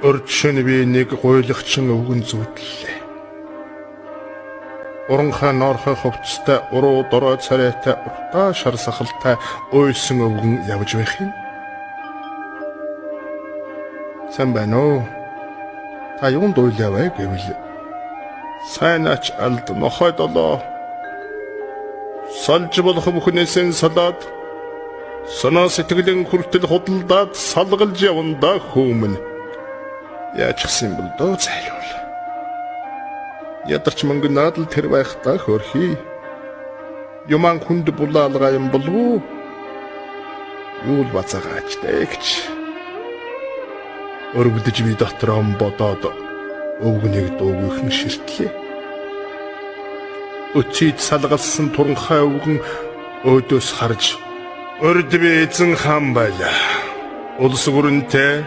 Өрчөн би нэг гуйлагчин өвгөн зүудлээ. Уранхай ноорхой хувцастай уруу дорой царайтай уртаа шар сахалтай уйсан өвгөн явж байх юм. Сайн байна уу? Та юунд уйлавэ гэвэл сайнаач алд нохой долоо. Салж болох бүхнээсээ салаад санаа сэтгэлийн хүртэл худалдаад салгалж явандаа хүмүн. Яаж гисэн бол дөө зайлуул. Ядарч мөнгө наадал тэр байхдаа хөрхий. Юман хүнд булаалгаа юм болов уу? Юул бацаагач дэгч. Өргөдөж би дотроо бодоод өвгөнийг дуугийнхэн ширтлээ. Өчид салгалсан туранхай өвгөн өөдөөс харж өрд би эзэн хаан байлаа. Улс гүрэнтэй,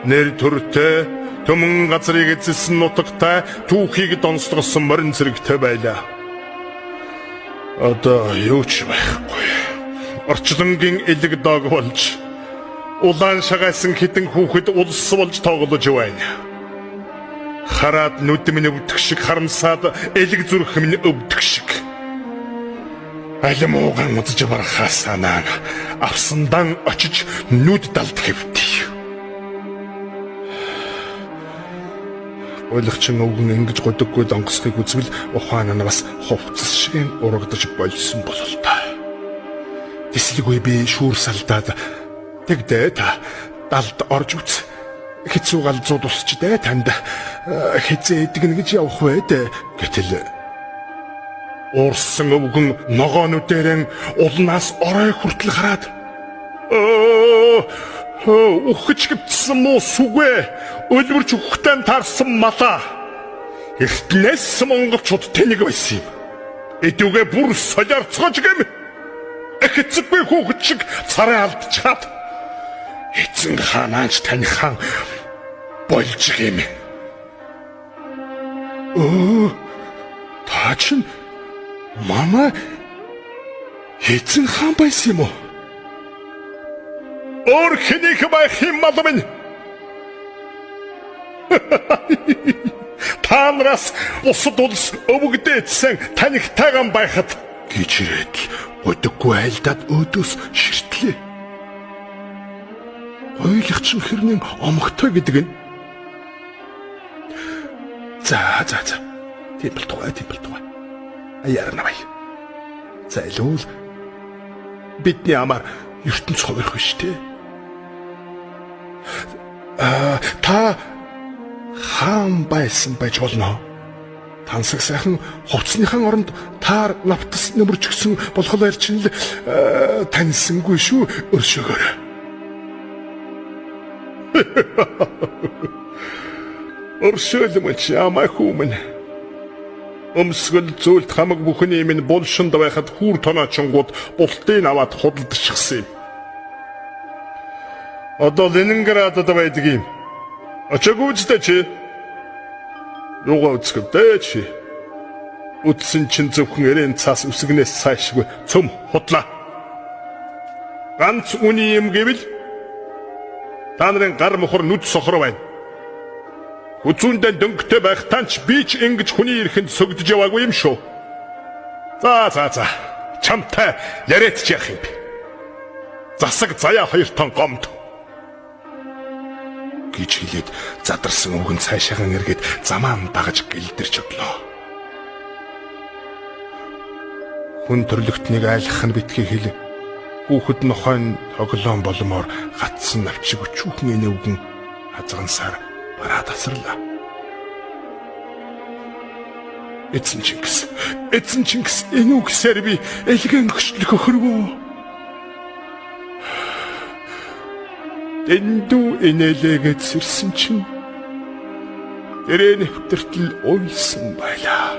нэр төртэй, төмөн газрыг эзэлсэн нутагтай, түүхийг донсгосон морин зэрэгтэй байлаа. Одоо юу ч байхгүй. Орчлонгийн элэг дог болж, улаан шагайсан хитэн хүүхэд улс болж тоглож байна. Хараад нүд минь өвдөх шиг харамсаад элэг зүрх минь өвдөх шиг. Айлмууган удаж барахаас санаа авсандан очиж нүд далд хэвтий. Ойлгочин өвгөн ингэж годоггүй донгосхийг үзвэл ухаан нь бас хувцас шиг урагдаж болсон бололтой. Тэсэлгүй би шүүр салдаад тэгдээ та далд орж үз. Хэцүү галзууд усч дээ танд хизээ идэгнэ гэж явах вэ дээ гэтэл уурсан өвгөн ногоонуудэрэн улнаас орой хүртэл хараад ухаж гипсэн муу сүгэ өлбөрч ухтан таарсан мала эртнээс монголчууд тэнэг байсан юм. Эдүгэ бүр солиорцгож гэм эхэцгүй хүүхэд шиг царай алдчихад эзэн хаанаач танихан болж гэм. Та чинь мама эзэн хаан байсан юм уу? Ор хэнийг байх юм малмын? Таанраас бусад улс өвгдээдсэн танихтайган байхад гэж ирээд өдөггүй айлдаад өөдөөс ширтлээ. Ойлгочин хэрнээ омогтой гэдэг нь. За. Тийм бол тугай. Аяарнавай. Зайлуул бидний амар ертөнц хувирах биш тий. Та хаан байсан байж болно. Тансаг сайхан хувцсныхан оронд таар навтас нөмөрч гисэн болохоор чинь л таньсангүй шүү өршөөгөр. Өршөөлмөч ямаа хүмүн. Өмсгөл зүйлт хамаг бүхний минь булшинд байхад хүүр тоноочонгууд бултыг аваад худалдчихсан юм. Одоо Ленинградад байдаг юм. Очоогүй үстэй чи. Юугаа үзэхвдээ чи. Үтсэн чин зөвхөн эрен цаас үсгнээс цаашгүй цөм худлаа. Ганц үний юм гэвэл та нарын гар мохор нүд сохор байна. Хүзүүндээ дөнгөтэй байх танч би ч ингэж хүний ирэхэнд сөгдөж яваагүй юм шүү. За. Чамтай яриач яах юм бэ? Засаг заяа 2 тон гомд. Гэж хэлээд задарсан өвгөн цаашаахан эргээд замаан дагаж гэлдэрч одлоо. Хүн төрлөختнийг айлах нь битгий хэл. Хүүхэд нохойн тоглоом боломоор гатсан навчиг өчүүхэн энэ өвгөн хазгансаар бараа тасарлаа. Эцэн Чингис энэ үгсээр би элгэн хөшлөх өхөрвөө. Эндүү инээлээгээд сэрсэн чинь тэрэ нэвтэртэл уйлсан байлаа.